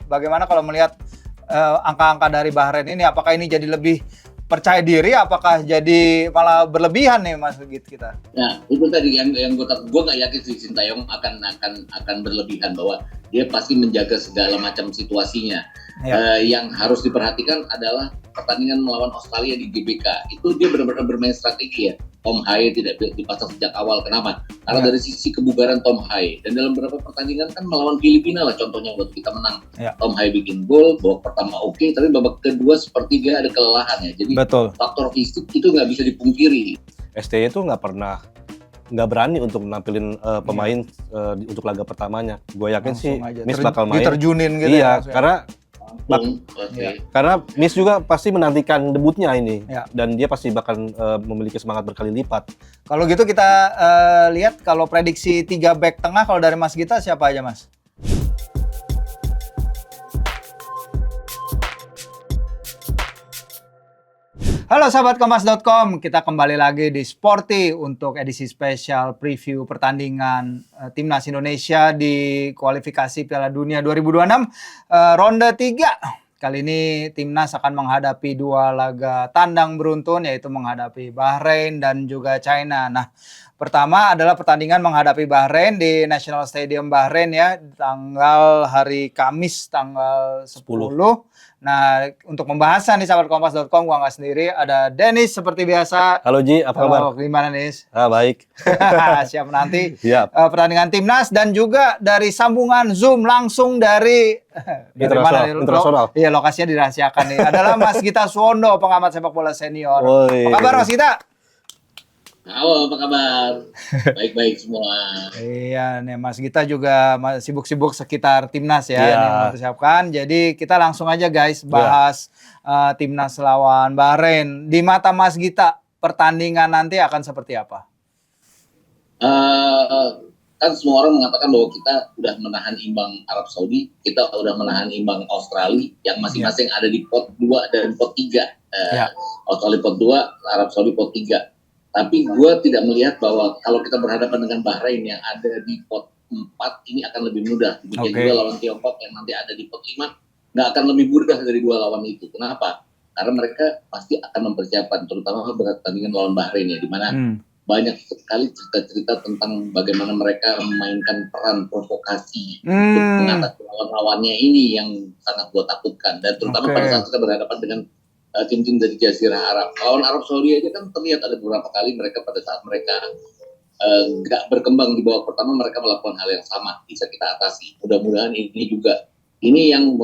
bagaimana kalau melihat angka-angka dari Bahrain ini? Apakah ini jadi lebih percaya diri? Apakah jadi malah berlebihan nih Mas Git kita? Nah, itu tadi yang gue nggak yakin sih Sintayong akan berlebihan, bahwa dia pasti menjaga segala macam situasinya. Ya. Yang harus diperhatikan adalah pertandingan melawan Australia di GBK. Itu dia benar-benar bermain strategi ya. Tom Haye tidak dipasang sejak awal. Kenapa? Karena dari sisi kebugaran Tom Haye. Dan dalam beberapa pertandingan kan melawan Filipina lah contohnya buat kita menang. Ya. Tom Haye bikin gol, babak pertama oke, tapi babak kedua sepertiga ada kelelahan ya. Jadi faktor fisik itu nggak bisa dipungkiri. STY itu nggak berani untuk nampilin pemain untuk laga pertamanya. Gue yakin langsung sih Miss bakal main. Diterjunin gitu. Iya, karena Miss juga pasti menantikan debutnya ini, dan dia pasti bakal memiliki semangat berkali lipat. Kalau gitu kita lihat kalau prediksi 3 back tengah kalau dari Mas Gita siapa aja Mas? Halo sahabat Kompas.com, kita kembali lagi di Sporty untuk edisi spesial preview pertandingan Timnas Indonesia di kualifikasi Piala Dunia 2026 ronde 3. Kali ini Timnas akan menghadapi 2 laga tandang beruntun, yaitu menghadapi Bahrain dan juga China. Nah, pertama adalah pertandingan menghadapi Bahrain di National Stadium Bahrain ya, tanggal hari Kamis tanggal 10. Nah, untuk pembahasan di sahabat Kompas.com, gua nggak sendiri, ada Dennis seperti biasa. Halo Ji, apa kabar? Gimana Nis? Baik. Siap nanti pertandingan Timnas, dan juga dari sambungan Zoom langsung dari internasional. Iya, lokasinya dirahasiakan nih. Adalah Mas Gita Suwondo, pengamat sepak bola senior. Apa kabar Mas Gita? Halo, apa kabar? Baik-baik semua. Iya, nih Mas Gita juga sibuk-sibuk sekitar Timnas ya, nih mempersiapkan. Jadi kita langsung aja guys bahas Timnas lawan Bahrain. Di mata Mas Gita, pertandingan nanti akan seperti apa? Kan semua orang mengatakan bahwa kita udah menahan imbang Arab Saudi, kita udah menahan imbang Australia, yang masing-masing ada di pot 2 dan pot 3. Australia pot 2, Arab Saudi pot 3. Tapi gue tidak melihat bahwa kalau kita berhadapan dengan Bahrain yang ada di pot 4 ini akan lebih mudah. Demikian juga lawan Tiongkok yang nanti ada di pot 5 nggak akan lebih mudah dari 2 lawan itu. Kenapa? Karena mereka pasti akan mempersiapkan, terutama pertandingan lawan Bahrain ya, di mana banyak sekali cerita-cerita tentang bagaimana mereka memainkan peran provokasi untuk mengatasi lawan-lawannya ini yang sangat gue takutkan. Dan terutama pada saat kita berhadapan dengan tim-tim dari Jazirah Arab. Lawan Arab Saudi aja kan terlihat ada beberapa kali mereka pada saat mereka nggak berkembang di babak pertama, mereka melakukan hal yang sama, bisa kita atasi. Mudah-mudahan ini juga, ini yang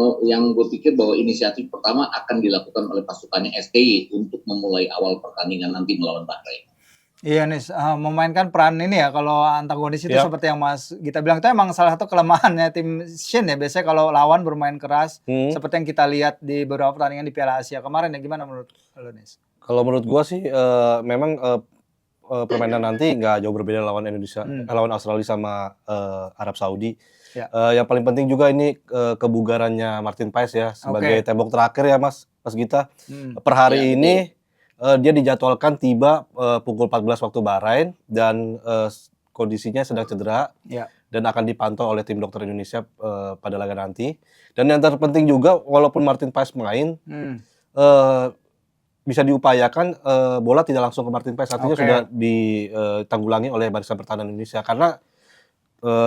gue pikir bahwa inisiatif pertama akan dilakukan oleh pasukannya STY untuk memulai awal pertandingan nanti melawan Bahrain. Iya nih, memainkan peran ini ya, kalau antagonis itu seperti yang Mas Gita bilang, itu emang salah satu kelemahannya tim Shin ya, biasanya kalau lawan bermain keras, seperti yang kita lihat di beberapa pertandingan di Piala Asia kemarin ya. Gimana menurut lo Nis? Kalau menurut gua sih memang permainan nanti nggak jauh berbeda lawan Indonesia, lawan Australia sama Arab Saudi. Yang paling penting juga ini kebugarannya Martin Paes ya, sebagai tembok terakhir ya Mas Gita. Per hari ini dia dijadwalkan tiba pukul 14 waktu Bahrain, dan kondisinya sedang cedera dan akan dipantau oleh tim dokter Indonesia pada laga nanti. Dan yang terpenting juga, walaupun Martin Paes main, bisa diupayakan bola tidak langsung ke Martin Paes, artinya sudah ditanggulangi oleh barisan pertahanan Indonesia, karena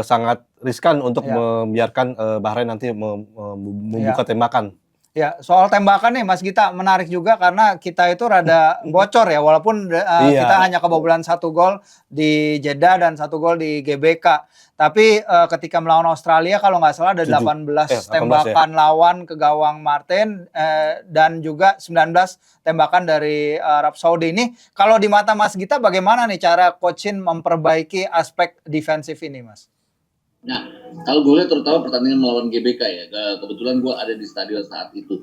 sangat riskan untuk membiarkan Bahrain nanti membuka tembakan. Ya, soal tembakan nih Mas Gita, menarik juga karena kita itu rada bocor ya, walaupun kita hanya kebobolan 1 gol di Jeddah dan 1 gol di GBK. Tapi ketika melawan Australia kalau nggak salah ada 18 tembakan lawan ke gawang Martin, dan juga 19 tembakan dari Arab Saudi. Ini kalau di mata Mas Gita bagaimana nih cara Coach Shin memperbaiki aspek defensif ini Mas? Nah, kalau gue lihat terutama pertandingan melawan GBK ya, kebetulan gue ada di stadion saat itu.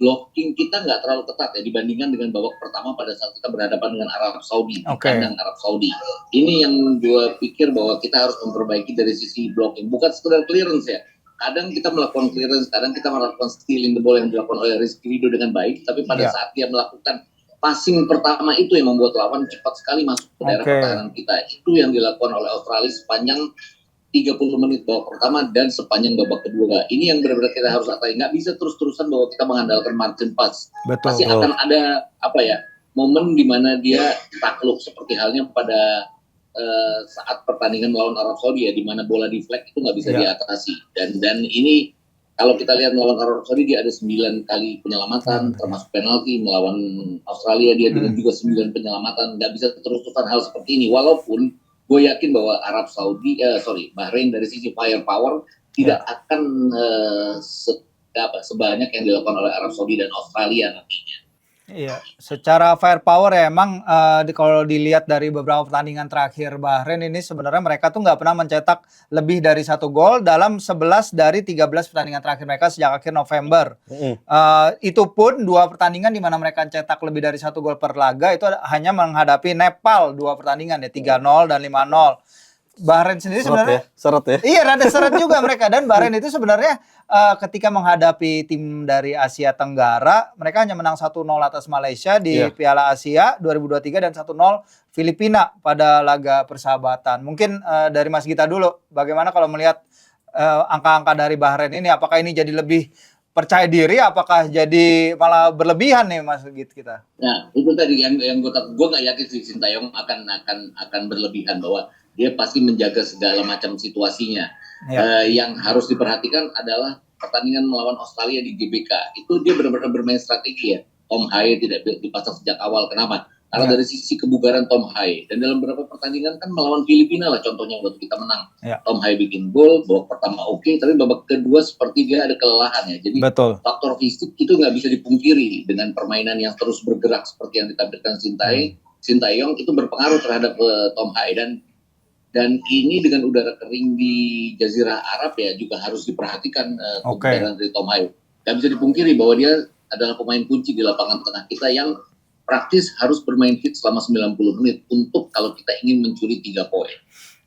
Blocking kita nggak terlalu ketat ya dibandingkan dengan babak pertama pada saat kita berhadapan dengan Arab Saudi, kandang Arab Saudi. Ini yang gue pikir bahwa kita harus memperbaiki dari sisi blocking, bukan sekedar clearance ya. Kadang kita melakukan clearance, kadang kita melakukan stealing the ball yang dilakukan oleh Rizky Ridho dengan baik, tapi pada saat dia melakukan passing pertama itu yang membuat lawan cepat sekali masuk ke daerah pertahanan kita. Itu yang dilakukan oleh Australia sepanjang 30 menit babak pertama dan sepanjang babak kedua. Ini yang benar-benar kita harus atai. Nggak bisa terus-terusan bahwa kita mengandalkan Martin Pass. Betul. Pasti akan ada momen di mana dia takluk seperti halnya pada saat pertandingan melawan Arab Saudi ya, di mana bola di flag itu nggak bisa diatasi. Dan ini kalau kita lihat melawan Arab Saudi dia ada 9 kali penyelamatan, termasuk penalti. Melawan Australia dia dengan juga 9 penyelamatan. Nggak bisa terus-terusan hal seperti ini. Walaupun gue yakin bahwa Bahrain dari sisi firepower tidak akan sebanyak yang dilakukan oleh Arab Saudi dan Australia nantinya. Iya, secara firepower ya emang kalau dilihat dari beberapa pertandingan terakhir Bahrain ini sebenarnya mereka tuh nggak pernah mencetak lebih dari 1 gol dalam 11 dari 13 pertandingan terakhir mereka sejak akhir November. Itu pun 2 pertandingan di mana mereka cetak lebih dari 1 gol per laga itu hanya menghadapi Nepal 2 pertandingan ya 3-0 dan 5-0. Bahrain sendiri sebenarnya seret ya. Iya, rada seret juga mereka. Dan Bahrain itu sebenarnya ketika menghadapi tim dari Asia Tenggara, mereka hanya menang 1-0 atas Malaysia di Piala Asia 2023 dan 1-0 Filipina pada laga persahabatan. Mungkin dari Mas Gita dulu, bagaimana kalau melihat angka-angka dari Bahrain ini, apakah ini jadi lebih percaya diri, apakah jadi malah berlebihan nih Mas Gita? Nah, itu tadi yang gue nggak yakin si Sintayong akan berlebihan, bahwa dia pasti menjaga segala macam situasinya. Yang harus diperhatikan adalah pertandingan melawan Australia di GBK. Itu dia benar-benar bermain strategi ya. Tom Haye tidak dipasang sejak awal. Kenapa? Karena dari sisi kebugaran Tom Haye. Dan dalam beberapa pertandingan kan melawan Filipina lah contohnya waktu kita menang. Tom Haye bikin gol, babak pertama oke, tapi babak kedua seperti dia ada kelelahan ya. Jadi faktor fisik itu nggak bisa dipungkiri dengan permainan yang terus bergerak seperti yang ditampilkan Sintayong itu berpengaruh terhadap Tom Haye. Dan ini dengan udara kering di Jazirah Arab ya juga harus diperhatikan kebugaran dari Tom Haye. Gak bisa dipungkiri bahwa dia adalah pemain kunci di lapangan tengah kita yang praktis harus bermain fit selama 90 menit untuk kalau kita ingin mencuri 3 poin.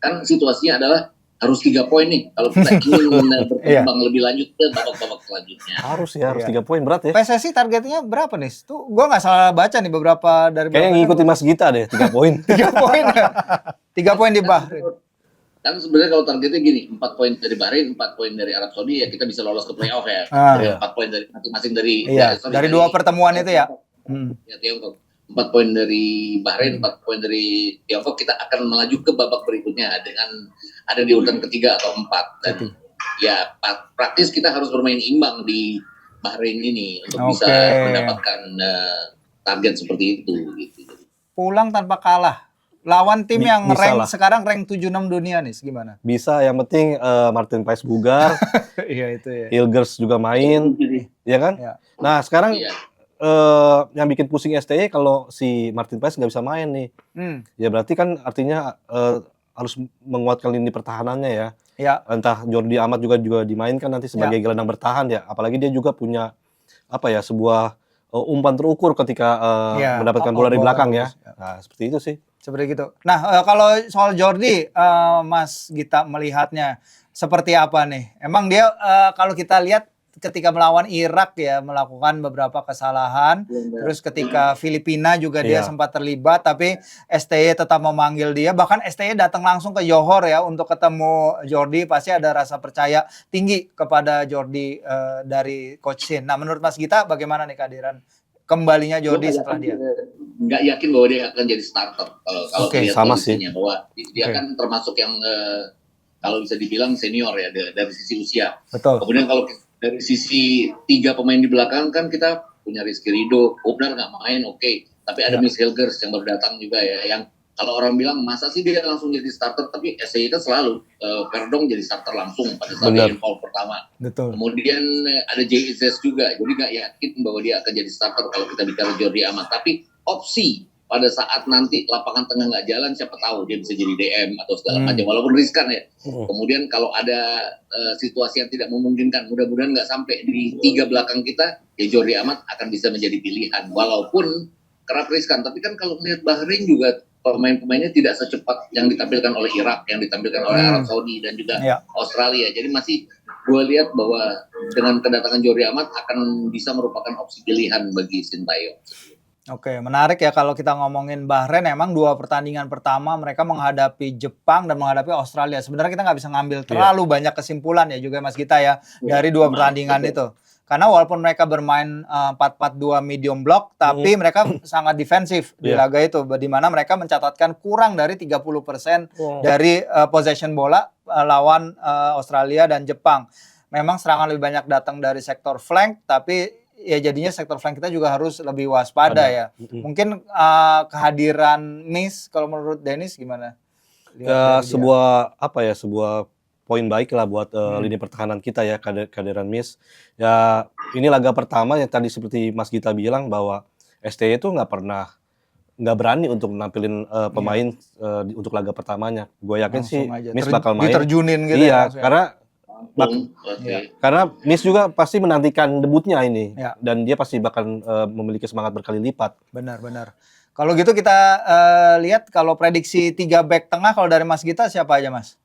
Kan situasinya adalah harus 3 poin nih kalau kita ingin berkembang lebih lanjut ke babak-babak selanjutnya. Harus 3 poin, berat ya. PSSI targetnya berapa nih? Tuh gue nggak salah baca nih beberapa dari. Kayaknya ngikutin Mas Gita deh 3 poin. 3 poin. 3 poin di Bahrain. Kan sebenarnya kalau targetnya gini, 4 poin dari Bahrain, 4 poin dari Arab Saudi ya kita bisa lolos ke playoff ya. 4 poin dari masing-masing dari 2 pertemuan itu ya. Ya Tiongkok. 4 poin dari Bahrain, 4 poin dari Tiongkok, kita akan melaju ke babak berikutnya dengan ada di urutan ketiga atau 4. Dan ya praktis kita harus bermain imbang di Bahrain ini untuk bisa mendapatkan target seperti itu. Gitu. Pulang tanpa kalah. Lawan tim yang sekarang rank 76 dunia nih, gimana? Bisa, yang penting Martin Paes bugar. Iya itu ya. Hilgers juga main, ya kan? Ya. Nah sekarang yang bikin pusing STY kalau si Martin Paes nggak bisa main nih. Ya berarti kan artinya harus menguatkan lini pertahanannya ya. Entah Jordi Amat juga dimainkan nanti sebagai gelandang bertahan ya. Apalagi dia juga punya sebuah umpan terukur ketika mendapatkan bola dari belakang ya. Nah seperti itu sih. Seperti itu. Nah, kalau soal Jordi, Mas Gita melihatnya seperti apa nih? Emang dia kalau kita lihat ketika melawan Irak ya melakukan beberapa kesalahan, terus ketika Filipina juga dia sempat terlibat, tapi STY tetap memanggil dia. Bahkan STY datang langsung ke Johor ya untuk ketemu Jordi. Pasti ada rasa percaya tinggi kepada Jordi dari Coach Shin. Nah, menurut Mas Gita bagaimana nih kehadiran kembalinya Jordi setelah dia? Nggak yakin bahwa dia akan jadi starter kalau lihat kondisinya, bahwa dia kan termasuk yang kalau bisa dibilang senior ya dari sisi usia. Betul. Kemudian kalau dari sisi 3 pemain di belakang kan kita punya Rizky Ridho, Hubner nggak main tapi ada Miss Hilgers yang baru datang juga ya, yang kalau orang bilang masa sih dia langsung jadi starter, tapi SCI kan selalu Verdong jadi starter langsung pada saat dia involve pertama. Betul. Kemudian ada JIZ juga, jadi nggak yakin bahwa dia akan jadi starter kalau kita bicara Jordi Amat. Tapi opsi pada saat nanti lapangan tengah nggak jalan, siapa tahu dia bisa jadi DM atau segala macam, walaupun riskan ya. Kemudian kalau ada situasi yang tidak memungkinkan, mudah-mudahan nggak sampai di 3 belakang kita, ya Jordi Amat akan bisa menjadi pilihan, walaupun kerap riskan. Tapi kan kalau melihat Bahrain juga pemain-pemainnya tidak secepat yang ditampilkan oleh Irak, yang ditampilkan oleh Arab Saudi dan juga Australia. Jadi masih gue lihat bahwa dengan kedatangan Jordi Amat akan bisa merupakan opsi pilihan bagi Sintayong. Oke, menarik ya kalau kita ngomongin Bahrain, emang 2 pertandingan pertama mereka menghadapi Jepang dan menghadapi Australia. Sebenarnya kita nggak bisa ngambil terlalu banyak kesimpulan ya juga Mas Gita ya dari 2 pertandingan itu. Karena walaupun mereka bermain 4-4-2 medium block, tapi mereka sangat defensif di laga itu, di mana mereka mencatatkan kurang dari 30% dari possession bola lawan Australia dan Jepang. Memang serangan lebih banyak datang dari sektor flank, tapi ya jadinya sektor flank kita juga harus lebih waspada ya. Mungkin kehadiran Miss kalau menurut Dennis gimana? Ya, sebuah poin baik lah buat lini pertahanan kita ya, kehadiran Miss. Ya, ini laga pertama yang tadi seperti Mas Gita bilang bahwa STY itu nggak berani untuk nampilin pemain untuk laga pertamanya. Gue yakin sih Miss bakal main. Diterjunin gitu ya. Karena Ya. karena Miss juga pasti menantikan debutnya ini dan dia pasti bakal memiliki semangat berkali lipat. Benar. Kalau gitu kita lihat kalau prediksi 3 back tengah kalau dari Mas Gita siapa aja Mas?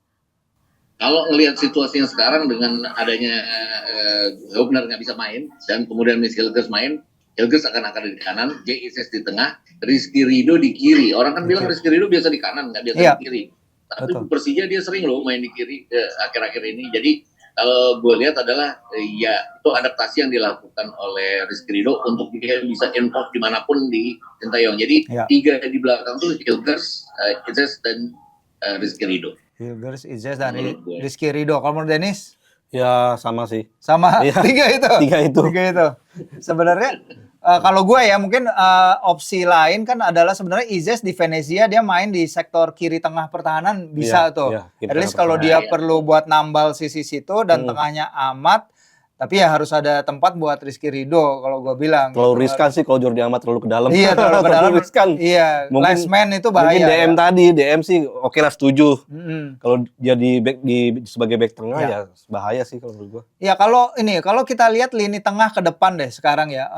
Kalau ngelihat situasinya sekarang dengan adanya Hubner nggak bisa main dan kemudian Miss Hilgers main, Hilgers akan di kanan, JIS di tengah, Rizky Ridho di kiri. Orang kan bilang Rizky Ridho biasa di kanan, nggak biasa di kiri. Tapi Persija dia sering loh main di kiri akhir-akhir ini. Jadi kalau gue lihat adalah ya itu adaptasi yang dilakukan oleh Rizky Ridho untuk dia bisa involve dimanapun di Sintayong. Jadi 3 di belakang tuh Hilgers, Izes dan Rizky Ridho. Hilgers, Izes dan Rizky Ridho. Kalau menurut Dennis? Ya sama sih. Sama? Ya. 3 itu? 3 itu. Sebenarnya kalau gue ya mungkin opsi lain kan adalah sebenarnya Izes di Venezia dia main di sektor kiri tengah pertahanan bisa tuh. At least kalau dia perlu buat nambal sisi situ dan tengahnya Amat, tapi ya harus ada tempat buat Rizky Ridho kalau gue bilang. Terlalu riskan sih kalau Jordi Amat terlalu ke dalam. Iya, terlalu ke dalam. Riskan. Iya, last man itu bahaya. Mungkin DM sih oke lah setuju. Kalau dia sebagai back tengah ya bahaya sih kalau menurut gue. Ya kalau kita lihat lini tengah ke depan deh sekarang ya.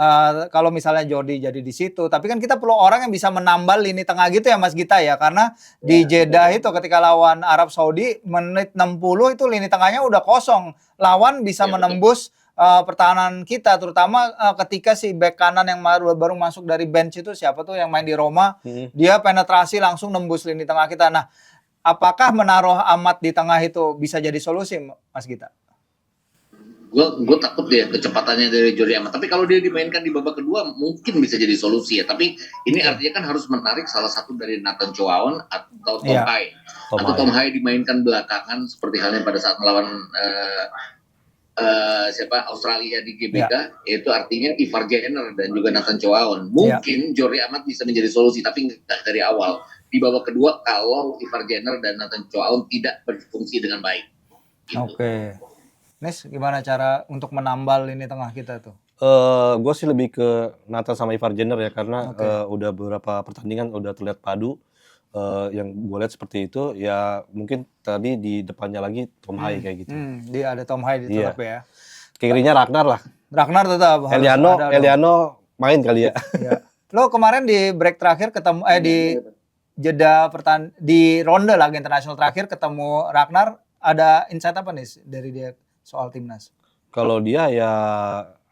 Kalau misalnya Jordi jadi di situ, tapi kan kita perlu orang yang bisa menambal lini tengah gitu ya Mas Gita ya. Karena di Jeddah itu ketika lawan Arab Saudi menit 60 itu lini tengahnya udah kosong. Lawan bisa menembus pertahanan kita, terutama ketika si bek kanan yang baru masuk dari bench itu siapa tuh yang main di Roma, dia penetrasi langsung nembus lini tengah kita. Nah, apakah menaruh Amat di tengah itu bisa jadi solusi, Mas Gita? Gue takut deh kecepatannya dari Jordi Amat. Tapi kalau dia dimainkan di babak kedua mungkin bisa jadi solusi ya. Tapi ini artinya kan harus menarik salah satu dari Nathan Choaon atau Tom Hai. Atau Tom Hai dimainkan belakangan seperti halnya pada saat melawan Australia di GBK, itu artinya Ivar Jenner dan juga Nathan Choaon. Mungkin Jordi Amat bisa menjadi solusi, tapi nggak dari awal. Di babak kedua kalau Ivar Jenner dan Nathan Choaon tidak berfungsi dengan baik. Gitu. Oke. Nes, gimana cara untuk menambal lini tengah kita tuh? Gue sih lebih ke Nathan sama Ivar Jenner ya, karena udah beberapa pertandingan udah terlihat padu. Yang gue lihat seperti itu ya, mungkin tadi di depannya lagi Tom Hai kayak gitu. Dia ada Tom Hai tetap ya. Kirinya Ragnar lah. Ragnar tetap. Eliano main kali ya. Lo kemarin di break terakhir ketemu di jeda di ronde laga internasional terakhir ketemu Ragnar, ada insight apa nih dari dia soal timnas? Kalau dia ya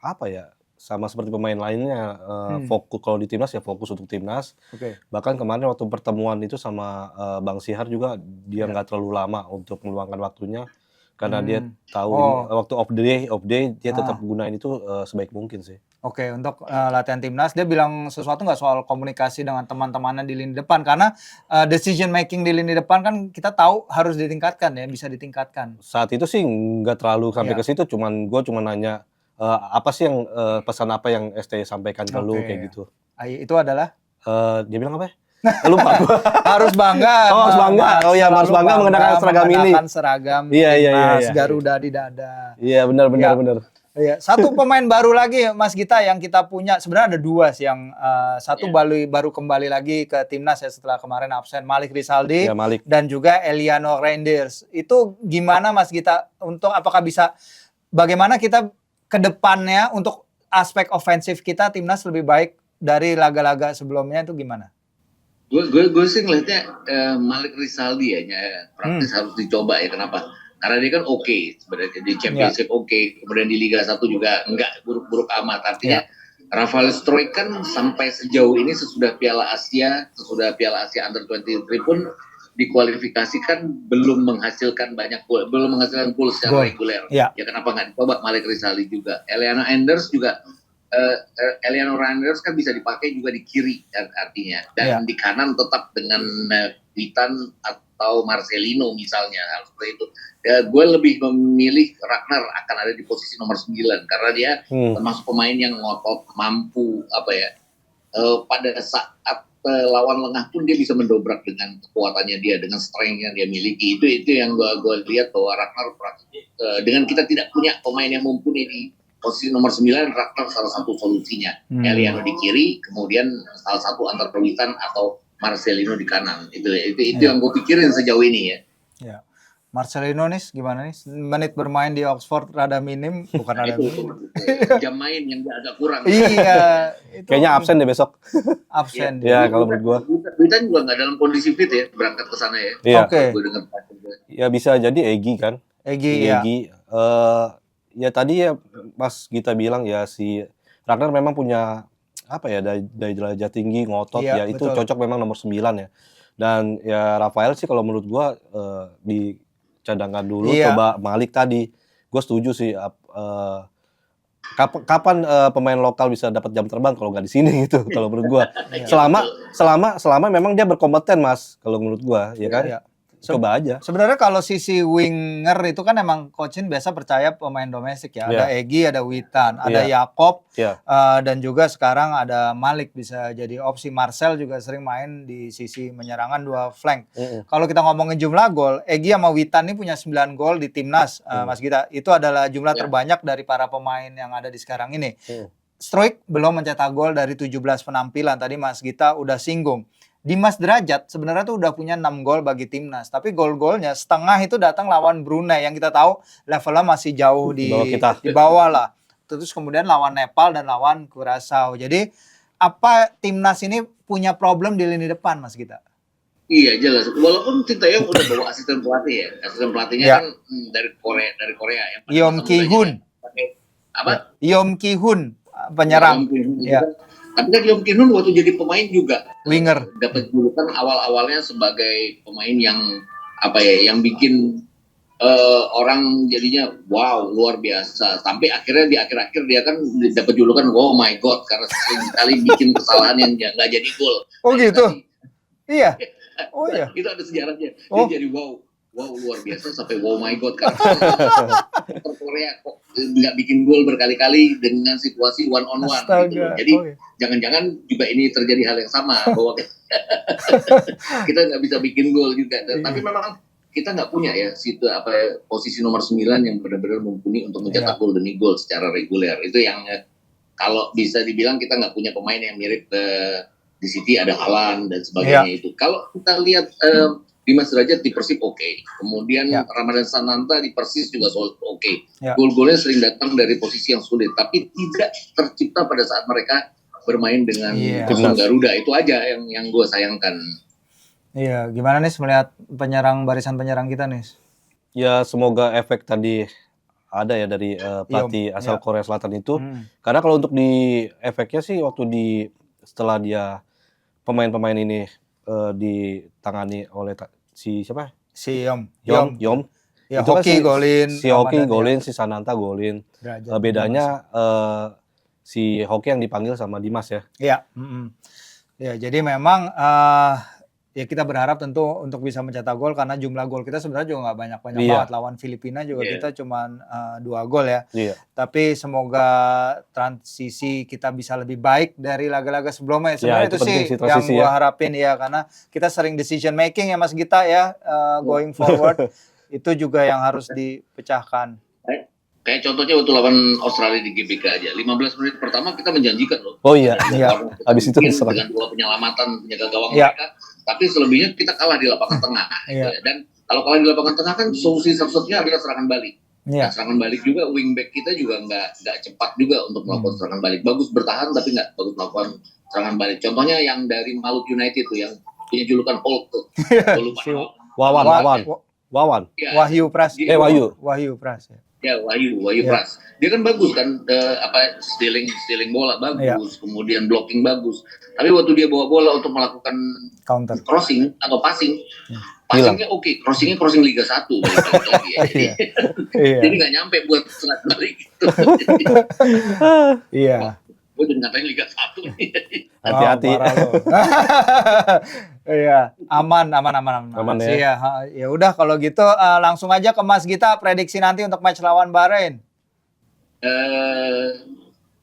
apa ya? Sama seperti pemain lainnya, fokus kalau di timnas ya fokus untuk timnas. Bahkan kemarin waktu pertemuan itu sama Bang Sihar juga dia nggak terlalu lama untuk meluangkan waktunya karena dia tahu waktu off day dia tetap gunain itu sebaik mungkin sih. Oke, untuk latihan timnas dia bilang sesuatu nggak soal komunikasi dengan teman-temannya di lini depan, karena decision making di lini depan kan kita tahu harus ditingkatkan ya, bisa ditingkatkan. Saat itu sih nggak terlalu sampai ke situ, gue cuma nanya apa sih yang pesan apa yang STY sampaikan ke lu kayak gitu. Itu adalah? Dia bilang apa ya? Lupa gue. Harus bangga. Harus bangga. Harus bangga mengenakan seragam ini. Mengenakan seragam. Iya. Garuda di dada. Iya benar. Iya. Satu pemain baru lagi Mas Gita yang kita punya, sebenarnya ada 2 sih yang satu baru kembali lagi ke timnas ya setelah kemarin absen, Malik Rizaldi dan juga Eliano Reinders. Itu gimana Mas Gita untuk bagaimana kita ke depannya untuk aspek ofensif kita timnas lebih baik dari laga-laga sebelumnya itu gimana? Gue sih ngeliatnya Malik Rizaldi ya praktis harus dicoba ya. Kenapa? Karena dia kan sebenarnya di Championship kemudian di Liga 1 juga enggak buruk-buruk amat. Artinya Rafael Struijk kan sampai sejauh ini sesudah Piala Asia Under 23 pun dikualifikasikan belum menghasilkan banyak gol, belum menghasilkan gol secara reguler. Ya kenapa nggak dicoba Malik Rizali juga. Eliano Anders kan bisa dipakai juga di kiri artinya, dan di kanan tetap dengan Witan atau Marcelino misalnya, hal seperti itu. Gue lebih memilih Ragnar akan ada di posisi nomor 9 karena dia termasuk pemain yang ngotot, mampu pada saat lawan lengah pun dia bisa mendobrak dengan kekuatannya dia, dengan strength yang dia miliki. Itu yang gue lihat bahwa Ragnar dengan kita tidak punya pemain yang mumpuni di posisi nomor 9, Ragnar salah satu solusinya. Eliano di kiri, kemudian salah satu antara Witan atau Marcelino di kanan. Itu yang gue pikirin sejauh ini ya. Marcelino nih gimana nih? Menit bermain di Oxford rada minim, bukan rada minim. Jam main yang agak kurang. Iya. Kayaknya absen deh besok. Absen. Ya kalau menurut gua. Witan juga nggak dalam kondisi fit ya berangkat ke sana ya. Iya. Oke. Ya bisa jadi Egy kan. Egy. Ya tadi ya Mas Gita bilang ya si Ragnar memang punya daya jelajah tinggi, ngotot ya itu betul. Cocok memang nomor 9 ya. Dan ya Rafael sih kalau menurut gua dicadangkan dulu, coba Malik tadi. Gue setuju sih kapan pemain lokal bisa dapat jam terbang kalau nggak di sini gitu kalau menurut gua. Selama memang dia berkompeten Mas kalau menurut gua ya kan. Coba aja. Sebenarnya kalau sisi winger itu kan emang coachin biasa percaya pemain domestik ya. Ada Egy, ada Witan, ada Jakob, dan juga sekarang ada Malik bisa jadi opsi. Marcel juga sering main di sisi menyerangan dua flank. Kalau kita ngomongin jumlah gol, Egy sama Witan ini punya 9 gol di timnas, Mas Gita. Itu adalah jumlah terbanyak dari para pemain yang ada di sekarang ini. Struijk belum mencetak gol dari 17 penampilan. Tadi Mas Gita udah singgung. Dimas Derajat sebenarnya tuh udah punya 6 gol bagi timnas, tapi gol-golnya setengah itu datang lawan Brunei yang kita tahu levelnya masih jauh di bawah lah. Terus kemudian lawan Nepal dan lawan Curaçao. Jadi apa timnas ini punya problem di lini depan, Mas Gita? Iya jelas. Walaupun Sintayong udah bawa asisten pelatih ya, asisten pelatihnya kan dari Korea ya. Yom Ki-hun. Apa? Yom Ki-hun penyerang. Tapi kan Yom Ki-hun waktu jadi pemain juga winger, dapat julukan awal-awalnya sebagai pemain yang yang bikin orang jadinya wow luar biasa. Sampai akhirnya di akhir-akhir dia kan dapat julukan oh my god karena sekali bikin kesalahan yang nggak jadi gol. Oh gitu. Iya. Oh iya. Itu ada sejarahnya. Dia jadi wow luar biasa sampai wow my god karena Korea kok nggak bikin gol berkali-kali dengan situasi one on one gitu. Jadi jangan-jangan juga ini terjadi hal yang sama bahwa kita nggak bisa bikin gol juga. Tapi memang kita nggak punya ya posisi nomor 9 yang benar-benar mumpuni untuk mencetak gol demi gol secara reguler. Itu yang kalau bisa dibilang kita nggak punya pemain yang mirip di City ada Haaland dan sebagainya itu. Kalau kita lihat Dimas Derajat di Persib oke. Kemudian Ramadan Sananta di Persis juga oke. Gol-golnya sering datang dari posisi yang sulit, tapi tidak tercipta pada saat mereka bermain dengan kosong Garuda. Itu aja yang gue sayangkan. Iya, gimana nih melihat barisan penyerang kita nih? Ya semoga efek tadi ada ya dari pelatih asal Korea Selatan itu. Karena kalau untuk di efeknya sih waktu setelah dia pemain-pemain ini ditangani oleh si siapa? Si Yom. Ya, itu Hoki golin. Si Hoki golin, si Sananta golin. Bedanya si Hoki yang dipanggil sama Dimas ya. Iya. Ya, jadi memang ya kita berharap tentu untuk bisa mencetak gol karena jumlah gol kita sebenarnya juga nggak banyak-banyak banget. Lawan Filipina juga kita cuma 2 gol ya. Tapi semoga transisi kita bisa lebih baik dari laga-laga sebelumnya. Sebenarnya itu sih yang gua harapin ya karena kita sering decision making ya Mas Gita ya going forward. Itu juga yang harus dipecahkan. Kayak contohnya waktu lawan Australia di GBK aja, 15 menit pertama kita menjanjikan loh. Oh iya. Habis itu dengan 2 penyelamatan penjaga gawang mereka, tapi selebihnya kita kalah di lapangan tengah. Gitu ya. Dan kalau kalah di lapangan tengah kan solusi satu-satunya adalah serangan balik. Nah, serangan balik juga wingback kita juga nggak cepat juga untuk melakukan serangan balik. Bagus bertahan tapi nggak bagus melakukan serangan balik. Contohnya yang dari Maluku United tuh yang punya julukan Hulk tuh. Wawan. Wahyu Pras. Wahyu Wahyu Pras. Ya, Wahyu Ya. Pras. Dia kan bagus kan, stealing bola bagus, kemudian blocking bagus. Tapi waktu dia bawa bola untuk melakukan Counter. crossing atau passing, passingnya oke, crossing Liga 1 balik lagi ya. Iya. Jadi nggak nyampe buat selat balik gitu. Iya. Gue jadi ngatain Liga 1 nih. Hati-hati. Oh, parah lo. Iya, aman. Aman ya. Iya, ya udah kalau gitu langsung aja ke Mas Gita, prediksi nanti untuk match lawan Bahrain.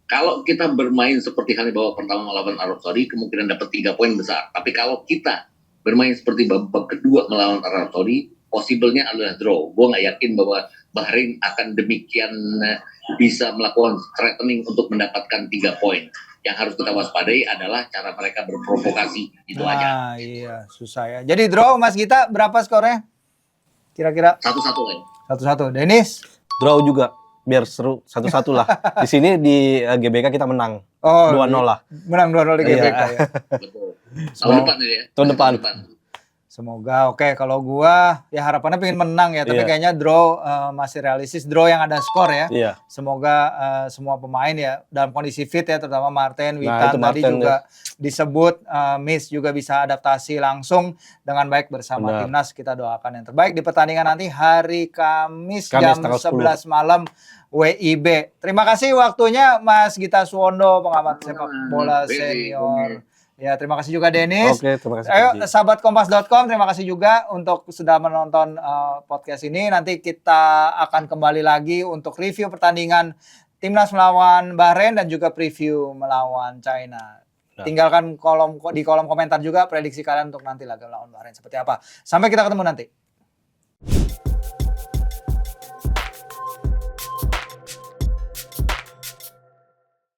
Kalau kita bermain seperti halnya babak pertama melawan Arab Saudi, kemungkinan dapat 3 poin besar. Tapi kalau kita bermain seperti babak kedua melawan Arab Saudi, possible-nya adalah draw. Gue nggak yakin bahwa Bahrain akan demikian bisa melakukan threatening untuk mendapatkan 3 poin. Yang harus kita waspadai adalah cara mereka berprovokasi. Itu aja. Iya, susah ya. Jadi draw Mas Gita, berapa skornya? Kira-kira 1-1 lah. 1-1. Denis? Draw juga biar seru 1-1 lah. Di sini di GBK kita menang. Oh, 2-0 lah. Menang 2-0 di GBK ya. Betul. Tahun depan ini ya. Tahun depan. Semoga oke. Kalau gua ya harapannya pengen menang ya, tapi Iya. kayaknya draw masih realistis, draw yang ada skor ya. Iya. Semoga semua pemain ya dalam kondisi fit ya, terutama Martin, Witan itu tadi Martin juga disebut, Miss juga bisa adaptasi langsung dengan baik bersama Benar. timnas. Kita doakan yang terbaik di pertandingan nanti hari Kamis jam tanggal 11 malam WIB. Terima kasih waktunya Mas Gita Suwondo, pengamat sepak bola senior. Ya, terima kasih juga Denis. Oke, terima kasih. Ayo, Panji. sahabat Kompas.com, terima kasih juga untuk sudah menonton podcast ini. Nanti kita akan kembali lagi untuk review pertandingan Timnas melawan Bahrain dan juga preview melawan China. Nah. Tinggalkan di kolom komentar juga prediksi kalian untuk nanti laga melawan Bahrain seperti apa. Sampai kita ketemu nanti.